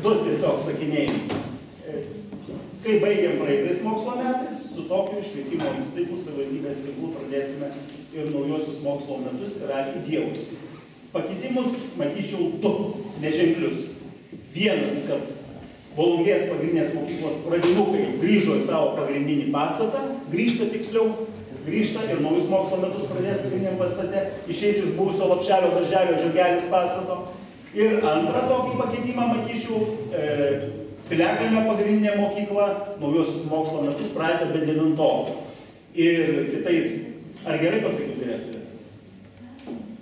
du tiesiog sakiniai. Kai baigiam praeitais mokslo metais, su tokiu švietimo įstaigų savivaldybės tinklų pradėsime ir naujosius mokslo metus ir ačiū Dievui. Pakitimus matyčiau du neženklius. Vienas, kad Volungės pagrindinės mokyklos pradinukai grįžo į savo pagrindinį pastatą, grįžta ir naujus mokslo metus pradės pagrindiniam pastate, išeis iš buvusio Lopšelio darželio Žiogelis pastato. Ir antrą tokį pakeitimą matyčiau, Piliakalnio pagrindinė mokykla naujosius mokslo metus pradeda be 9. Ir kitais, ar gerai pasakiau direktorė?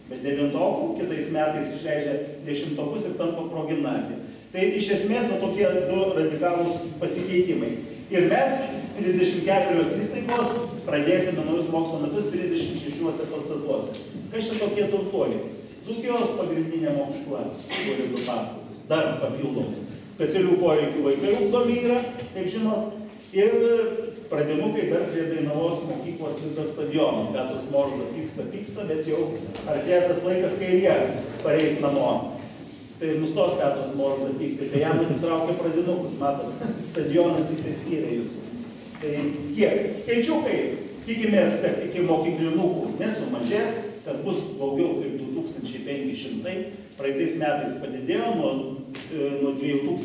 Be 9, kitais metais išleidžia 10 ir tampa progimnazija. Tai iš esmės tokie du radikalūs pasikeitimai. Ir mes 34 įstaigos pradėsime naujus mokslo metus 36 pastatuose. Kas čia tokie turtuoliai? Dzūkijos pagrindinė mokykla turi 2 pastatus, dar papildomus. Specialių poreikių vaikai ugdomi yra, kaip žinot, ir pradinukai dar prie Dainavos mokyklos vis dar stadiono. Petras Morzas pyksta, bet jau artėja tas laikas, kai jie pareis namo. Tai nustos Petras Morzas pykti, kai jam atitraukia pradinukus, matot, stadionas tik tai skiria jūs. Tai tiek. Skaičiukai, tikimės, kad iki mokyklinukų nesumažės, kad bus daugiau kaip 2500. Praeitais metais padidėjo nuo 2000,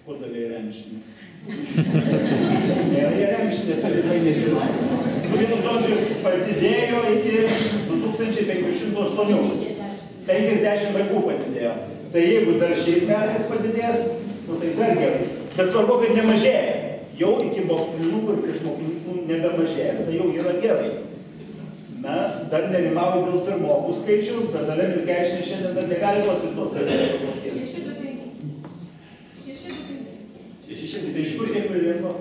kur davė Remišinė? Nėra Remišinės, tai tai nežinau. Vienu žodžiu, padidėjo iki 2508. 50 vaikų padidėjo. Tai jeigu dar šiais metais padidės, tai dar gerai. Bet svarbu, kad nemažėja. Jau iki mokyklinukų ir prieš mokyklinukų nebemažėja. Tai jau yra gerai. Na, dar nerimauju dėl pirmokų skaičiaus, bet Dalia Milkevičienė šiandien dar negali pasituoti, kad jis pasakės. 600. Tai iš kur tiek prilinko?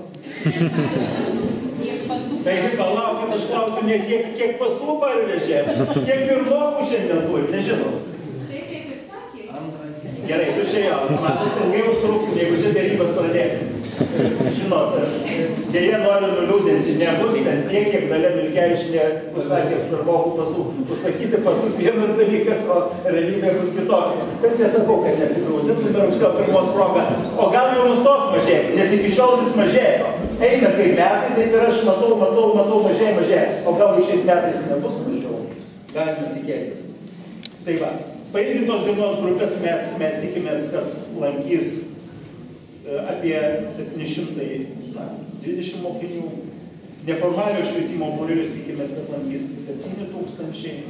Tai palaukit, aš klausiu, ne kiek pasų parvežė, kiek pirmokų šiandien turi, nežinot. Gerai, tu šėjo, matot, ilgai užtruksim, jeigu čia dėrybas pradėsim. Žinot, dėja noriu nuliūdinti, nebus, nes tiek, kiek Dalia Milkevičienė pasakė pirmokų pasų. Pasakyti pasus vienas dalykas, o realybė bus kitokia. Bet nesakau, kad nesigrūdintų, dar už to pirmos progą. O gal jau nustos mažėti, nes iki šiol vis mažėjo. Eina kaip metai, taip ir aš matau, mažėja. O gal šiais metais nebus mažiau. Galime tikėtis. Tai va, pailgintos dienos grupės mes tikimės, kad lankys apie 720 mokinių. Neformalio švietimo būrelius tikimės, kad lankys 7000.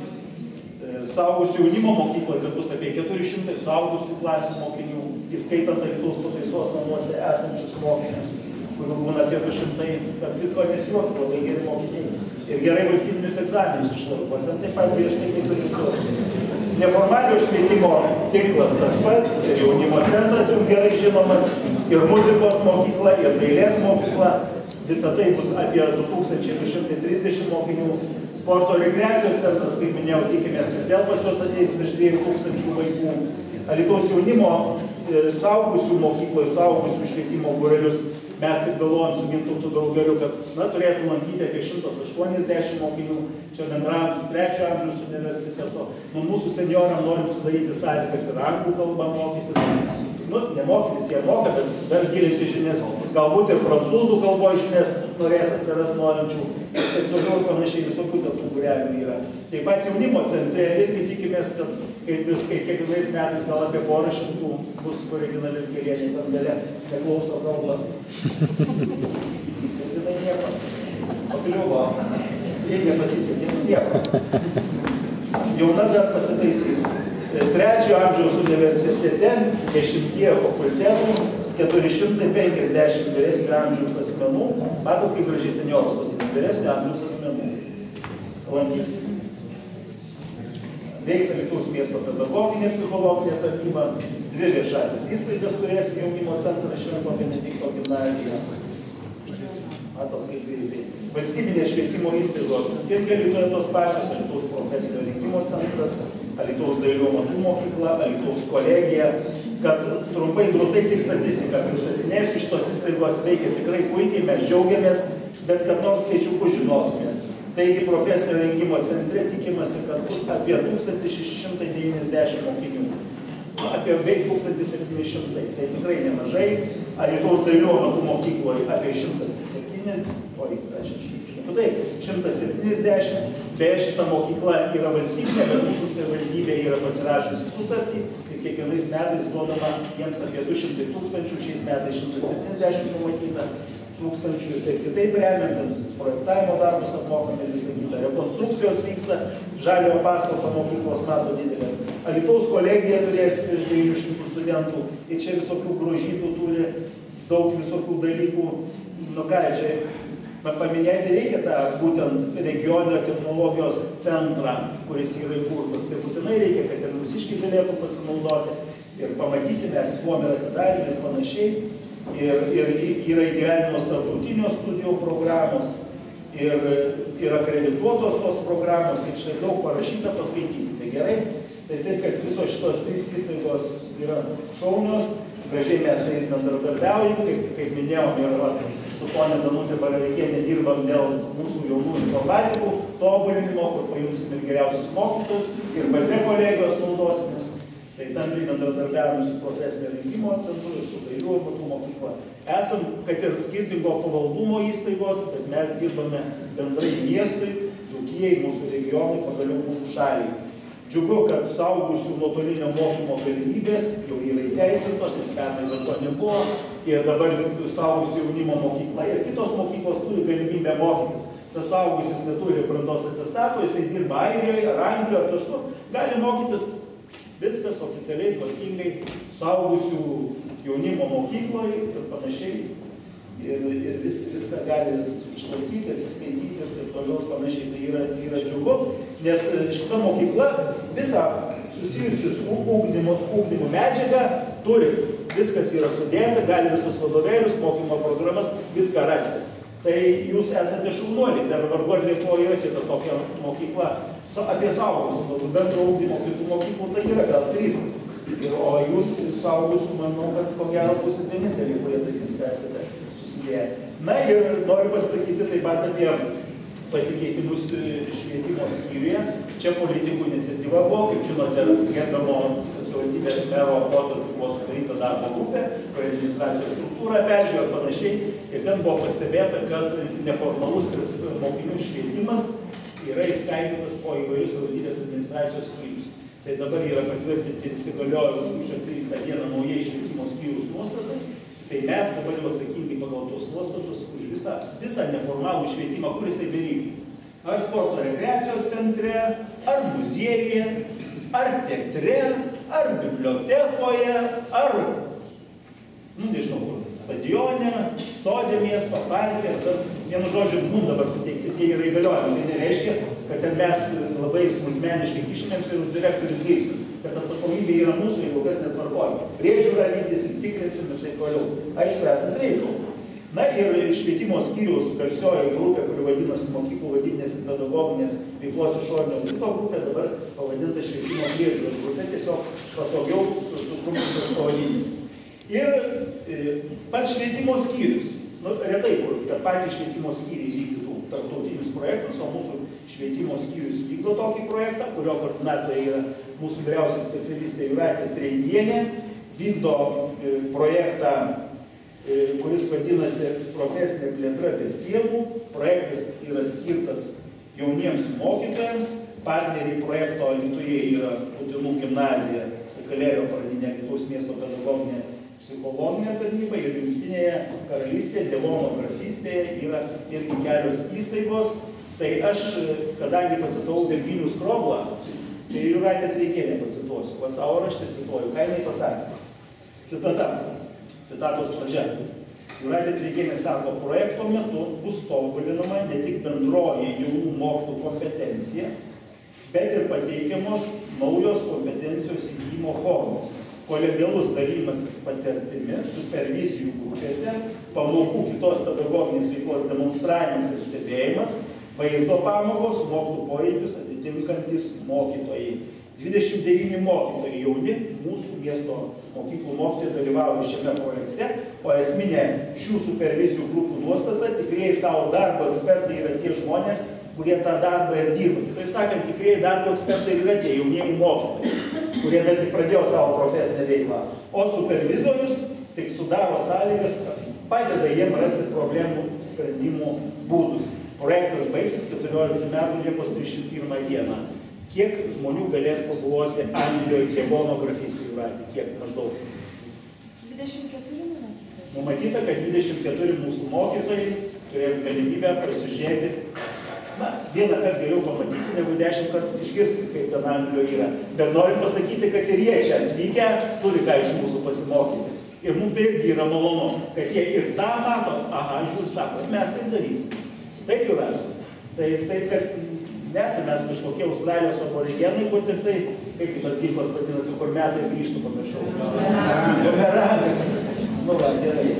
Suaugusių jaunimo mokykloje, kad bus apie 400 suaugusių klasių mokinių, įskaitant Alytaus pataisos namuose esančius mokinius, kurių būna apie 200, kad kitko nesijuoktų, labai geri mokiniai. Ir gerai valstybinius egzaminus išlaiko. Ten taip pat griežtai kaip ir visur. Neformalio švietimo tinklas tas pats, ir jaunimo centras jau gerai žinomas, ir muzikos mokykla, ir dailės mokykla. Visą tai bus apie 2230 mokinių. Sporto rekreacijos centras, kaip minėjau, tikimės, kad vėl pas juos ateis virš 2000 vaikų. Alytaus jaunimo suaugusių mokykloje, suaugusių švietimo būrelius mes taip galvojam su Gintautu Daugeliu, kad turėtų lankyti apie 180 mokinių. Čia bendraujam su 3 amžiaus universiteto. Mūsų senioram norim sudaryti sąlygas ir anglų kalbą mokytis. Nemokytis jie moka, bet dar gilinti žinias. Galbūt ir prancūzų kalbos žinias norės atsiras norinčių. Taip toliau ir panašiai visokių tų būrelių yra. Taip pat jaunimo centre irgi tikimės, kad kiekvienais metais gal apie 400 bus, kur Regina Vilkelienė tam gale neklauso kalbą. Bet jinai nieko. Pakliuvo. Jei nepasisekė, nieko. Jauna dar pasitaisys. 3 amžiaus universitete 10 fakultetų, 450 vyresnio amžiaus asmenų. Matot, kaip gražiai senjoros vadinasi, vyresnio amžiaus asmenų. Lankys. Veiks Alytaus miesto pedagoginė psichologinė tarnyba, 2 viešąsias įstaigas turės jaunimo centrą Švento Benedikto gimnaziją. Matot, kaip greitai. Valstybinės švietimo įstaigos irgi Alytoje tos pačios, Alytaus profesinio rengimo centras, Alytaus dailių amatų mokykla, Alytaus kolegija. Kad trumpai drūtai tik statistiką pristatinėsiu, šitos įstaigos veikia tikrai puikiai, mes džiaugiamės, bet kad nors skaičiukų žinotume. Taigi profesinio rengimo centre tikimasi, kad bus apie 1690 mokinių. apie beveik 1700, tai tikrai nemažai. Alytaus dailių amatų mokykloje apie 170, taip, 170. Beje, šita mokykla yra valstybinė, bet mūsų savivaldybė yra pasirašiusi sutartį ir kiekvienais metais duodama jiems apie 200 000, šiais metais 170 numatyta tūkstančių ir taip kitaip remiant, projektavimo darbus apmokami ir visą kitą. Rekonstrukcijos vyksta, žaliojo pastato mokyklos mato didelės. Alytaus kolegija turės virš 900 studentų ir čia visokių grožybių turi, daug visokių dalykų. Nu ką, čia paminėti reikia tą būtent regioninio technologijos centrą, kuris yra įkurtas. Tai būtinai reikia, kad ir mūsiškiai galėtų pasinaudoti ir pamatyti, mes buvom ir atidarėme ir panašiai. Ir yra įgyvendinamos tarptautinio studijų programos ir akredituotos tos programos. Ir štai daug parašyta, paskaitysite gerai. Tai taip, kad visos šitos 3 įstaigos yra šaunios, gražiai mes su jais bendradarbiaujam, kaip minėjom, ir su ponė Danutė Baravykienė dirbam dėl mūsų jaunų informatikų tobulinimo, kur paimsim ir geriausius mokytojus, ir BZ kolegijos naudosimės. Tai tampriai bendradarbiavame su profesinio rengimo centru ir su dailių amatų mokykla. Esam, kad ir skirtingo pavaldumo įstaigos, bet mes dirbame bendrai miestui, Dzūkijai, mūsų regionui, pagaliau mūsų šaliai. Džiugu, kad suaugusių nuotolinio mokymo galimybės jau yra įteisintos, nes pernai dar to nebuvo. Ir dabar suaugusių jaunimo mokykla ir kitos mokyklos turi galimybę mokytis. Tas suaugusis neturi brandos atestato, jisai dirba Airijoje, ar Anglijoje, ar kažkur, gali mokytis viskas oficialiai, tvarkingai, suaugusių jaunimo mokykloje ir panašiai. Ir viską gali išlaikyti, atsiskaityti ir taip toliau panašiai. Tai yra džiugu, nes šita mokykla visą susijusi su ugdymu medžiagą turi. Viskas yra sudėta, gali visus vadovėlius, mokymo programas, viską rasti. Tai jūs esate šaunuoliai, dar vargu ar Lietuvoje yra kita tokia mokykla. Apie suaugusių, bendro ugdymo kitų mokyklų tai yra gal 3. O jūs suaugusių, manau, kad ko gero būsit vieninteliai, kurie tai viską esate susidėję. Na ir noriu pasakyti taip pat apie pasikeitimus švietimo skyriuje. Čia politikų iniciatyva buvo, kaip žinote, gerbiamo savivaldybės mero laikotarpiu buvo sudaryta darbo grupė, kur administracijos struktūrą peržiūrėjo ir panašiai. Ir ten buvo pastebėta, kad neformalusis mokinių švietimas yra įskaidytas po įvairius savivaldybės administracijos skyrius. Tai dabar yra patvirtinti ir įsigaliojo rugpjūčio 13 dieną naujai švietimo skyrius nuostatai. Tai mes dabar jau atsakingai pagal tos nuostatus už visą neformalų švietimą, kuris tai bevyko. Ar sporto rekreacijos centre, ar muziejuje, ar teatre, ar bibliotekoje, ar, nežinau kur, stadione, sode miesto, parke. Vienu žodžiu, mums dabar suteikti tie yra įgaliojimai. Tai nereiškia, kad ten mes labai smulkmeniškai kišimėms ir už direktorius dirbsim. Kad atsakomybė yra mūsų, jeigu kas netvarkoja. Priežiūrą vykdysim, tikrinsim ir taip toliau. Aišku, esant reikalų. Na ir švietimo skyriaus garsioji grupė, kuri vadinosi mokyklų vadybinės ir pedagoginės veiklos išorinio audito grupė, dabar pavadinta švietimo priežiūros grupė, tiesiog patogiau sutrumpintas pavadinimas. Ir pats švietimo skyrius, retai kur, kad patys švietimo skyriai vykdytų tarptautinius projektus, o mūsų švietimo skyrius vykdo tokį projektą, kurio koordinatorė yra mūsų vyriausia specialistė Jūratė Treidienė, vykdo projektą, kuris vadinasi profesinė plėtra be sienų. Projektas yra skirtas jauniems mokytojams. Partneriai projekto Alytuje yra Putinų gimnazija, Sakalėrio pradinė Alytaus miesto pedagoginė psichologinė tarnyba ir Jungtinėje karalystėje, Devono grafystėje yra irgi kelios įstaigos. Tai aš, kadangi pacitavau Virginijų Skroblą, tai Jūratė Treidienė pacituosiu. Va savo raštę cituoju, ką jinai pasakė. Citata. Citatos pradžia. Jūratė Treidienė sako, projekto metu bus tobulinama ne tik bendroji jaunų mokytojų kompetencija, bet ir pateikiamos naujos kompetencijos įgyjimo formos. Kolegialus dalymasis patirtimi, supervizijų grupėse, pamokų kitos pedagoginės veiklos demonstravimas ir stebėjimas, vaizdo pamokos, mokytojų poreikius atitinkantis mokytojai. 29 mokytojai jauni, mūsų miesto mokyklų mokytojai dalyvauja šiame projekte, o esminė šių supervizijų grupų nuostata, tikrieji savo darbo ekspertai yra tie žmonės, kurie tą darbą ir dirba. Kitaip sakant, tikrieji darbo ekspertai yra tie jaunieji mokytojai. kurie dar tik pradėjo savo profesinę veiklą. O supervizorius tik sudaro sąlygas, padeda jiem rasti problemų sprendimų būdus. Projektas baigsis 14 metų Liepos 31 dieną. Kiek žmonių galės pabuvoti Anglijoje klebonografistai, Jūratė? Kiek maždaug? 24 numatyta. Numatyta, kad 24 mūsų mokytojai turės galimybę prasižiūrėti, vieną kartą geriau pamatyti, negu 10 kartų išgirsti, kaip ten Anglijoje yra. Bet norim pasakyti, kad ir jie čia atvykę turi ką iš mūsų pasimokyti. Ir mums tai irgi yra malonu, kad jie ir tą mato, žiūri, sako, mes taip darysim. Taip jau yra. Tai, kad nesame mes kažkokie Australijos aborigenai, kur tik tai, kaip tas ginklas vadinasi, kur metai grįžtų, pamiršau. Bumerangas. Nu va, gerai.